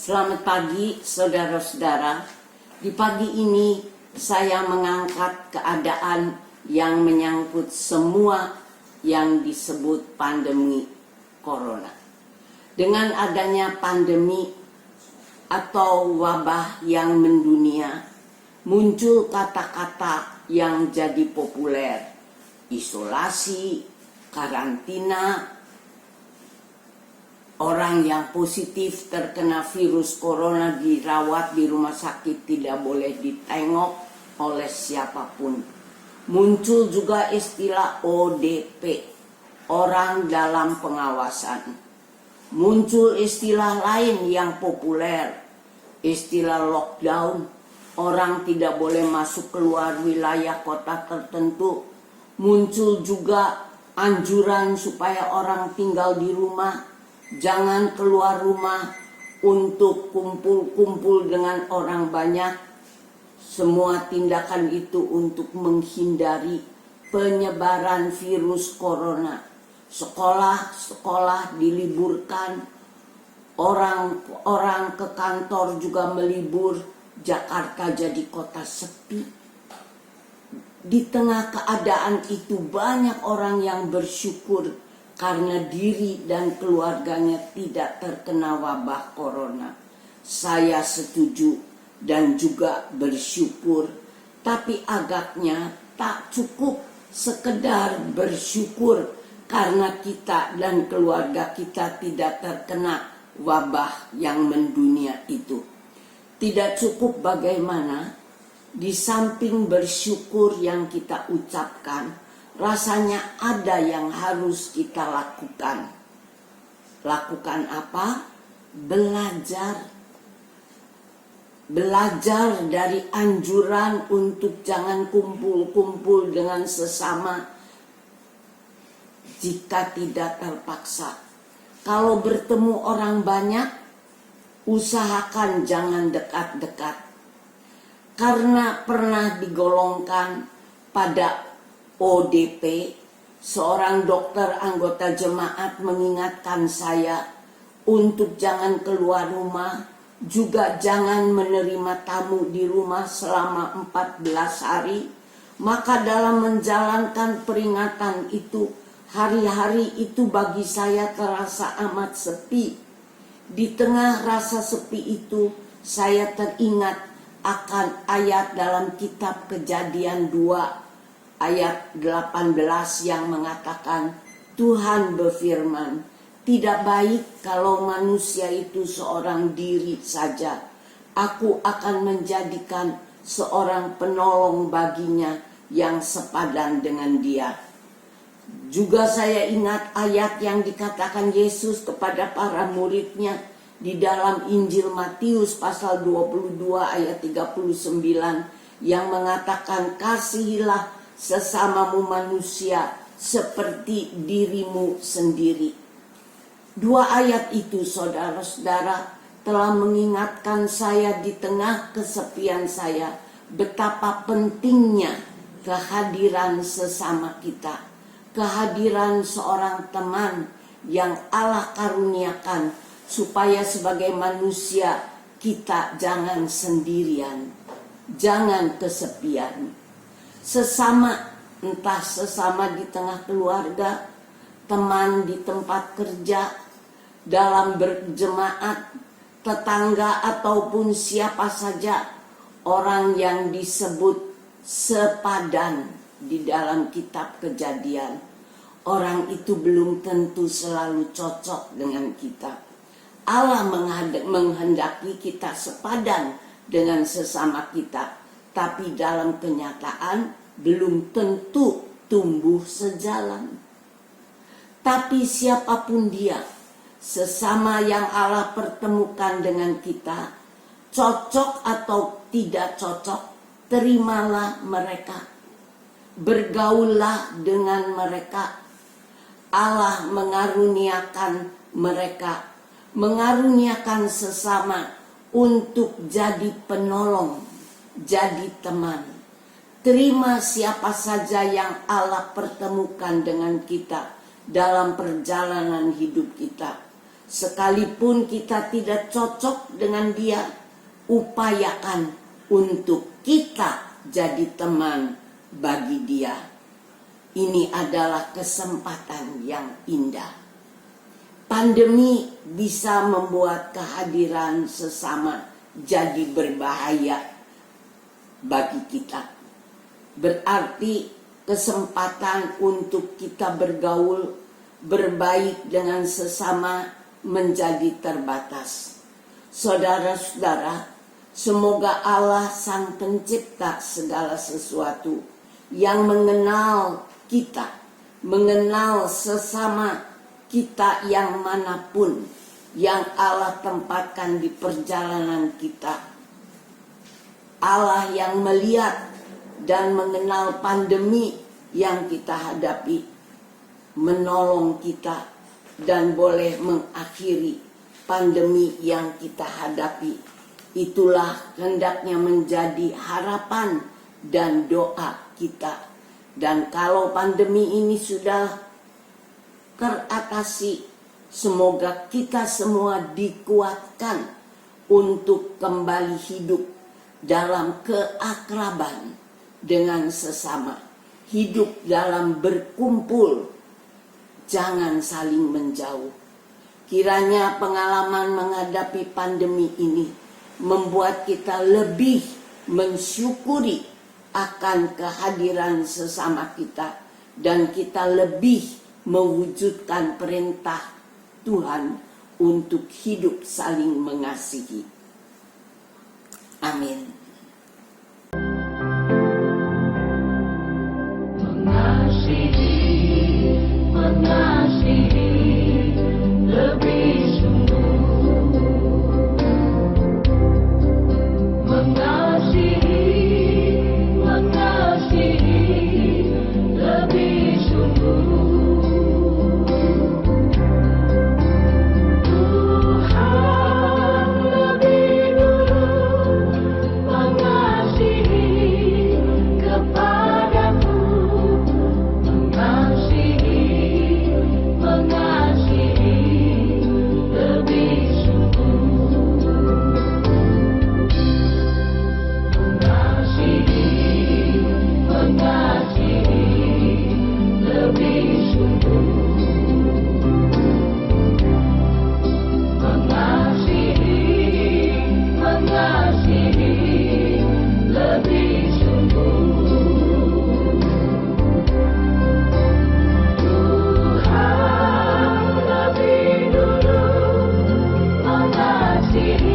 Selamat pagi saudara-saudara. Di pagi ini saya mengangkat keadaan yang menyangkut semua yang disebut pandemi corona. Dengan adanya pandemi atau wabah yang mendunia, muncul kata-kata yang jadi populer: isolasi, karantina. Orang yang positif terkena virus corona dirawat di rumah sakit, tidak boleh ditengok oleh siapapun. Muncul juga istilah ODP, orang dalam pengawasan. Muncul istilah lain yang populer, istilah lockdown, orang tidak boleh masuk keluar wilayah kota tertentu. Muncul juga anjuran supaya orang tinggal di rumah, jangan keluar rumah untuk kumpul-kumpul dengan orang banyak. Semua tindakan itu untuk menghindari penyebaran virus corona. Sekolah-sekolah diliburkan, orang-orang ke kantor juga melibur. Jakarta jadi kota sepi. Di tengah keadaan itu banyak orang yang bersyukur karena diri dan keluarganya tidak terkena wabah corona. Saya setuju dan juga bersyukur, tapi agaknya tak cukup sekedar bersyukur karena kita dan keluarga kita tidak terkena wabah yang mendunia itu. Tidak cukup bagaimana, di samping bersyukur yang kita ucapkan, rasanya ada yang harus kita lakukan. Lakukan apa? Belajar dari anjuran untuk jangan kumpul-kumpul dengan sesama jika tidak terpaksa. Kalau bertemu orang banyak, usahakan jangan dekat-dekat. Karena pernah digolongkan pada ODP, seorang dokter anggota jemaat mengingatkan saya untuk jangan keluar rumah, juga jangan menerima tamu di rumah selama 14 hari. Maka dalam menjalankan peringatan itu, hari-hari itu bagi saya terasa amat sepi. Di tengah rasa sepi itu, saya teringat akan ayat dalam kitab Kejadian 2 ayat 18 yang mengatakan, Tuhan berfirman, tidak baik kalau manusia itu seorang diri saja. Aku akan menjadikan seorang penolong baginya yang sepadan dengan dia. Juga saya ingat ayat yang dikatakan Yesus kepada para muridnya di dalam Injil Matius pasal 22 ayat 39 yang mengatakan, kasihilah sesamamu manusia seperti dirimu sendiri. Dua ayat itu, saudara-saudara, telah mengingatkan saya di tengah kesepian saya betapa pentingnya kehadiran sesama kita, kehadiran seorang teman yang Allah karuniakan supaya sebagai manusia kita jangan sendirian, jangan kesepian. Sesama, entah sesama di tengah keluarga, teman di tempat kerja, dalam berjemaat, tetangga ataupun siapa saja, orang yang disebut sepadan di dalam kitab Kejadian. Orang itu belum tentu selalu cocok dengan kita. Allah menghendaki kita sepadan dengan sesama kita, tapi dalam kenyataan belum tentu tumbuh sejalan. Tapi siapapun dia, sesama yang Allah pertemukan dengan kita, cocok atau tidak cocok, terimalah mereka. Bergaullah dengan mereka. Allah mengaruniakan mereka, mengaruniakan sesama untuk jadi penolong, jadi teman. Terima siapa saja yang Allah pertemukan dengan kita dalam perjalanan hidup kita. Sekalipun kita tidak cocok dengan dia, upayakan untuk kita jadi teman bagi dia. Ini adalah kesempatan yang indah. Pandemi bisa membuat kehadiran sesama jadi berbahaya bagi kita. Berarti kesempatan untuk kita bergaul, berbaik dengan sesama menjadi terbatas. Saudara-saudara, semoga Allah Sang Pencipta segala sesuatu yang mengenal kita, mengenal sesama kita yang manapun yang Allah tempatkan di perjalanan kita. Allah yang melihat dan mengenal pandemi yang kita hadapi, menolong kita dan boleh mengakhiri pandemi yang kita hadapi. Itulah hendaknya menjadi harapan dan doa kita. Dan kalau pandemi ini sudah teratasi, semoga kita semua dikuatkan untuk kembali hidup dalam keakraban dengan sesama, hidup dalam berkumpul, jangan saling menjauh. Kiranya pengalaman menghadapi pandemi ini membuat kita lebih mensyukuri akan kehadiran sesama kita, dan kita lebih mewujudkan perintah Tuhan untuk hidup saling mengasihi. Amin. Mengasihi lebih sungguh, mengasihi lebih sungguh. Tuhan lebih dulu mengasihi kepadaku, mengasihi lebih sungguh, mengasihi lebih sungguh, mengasihi lebih sungguh. Tuhan lebih dulu mengasihi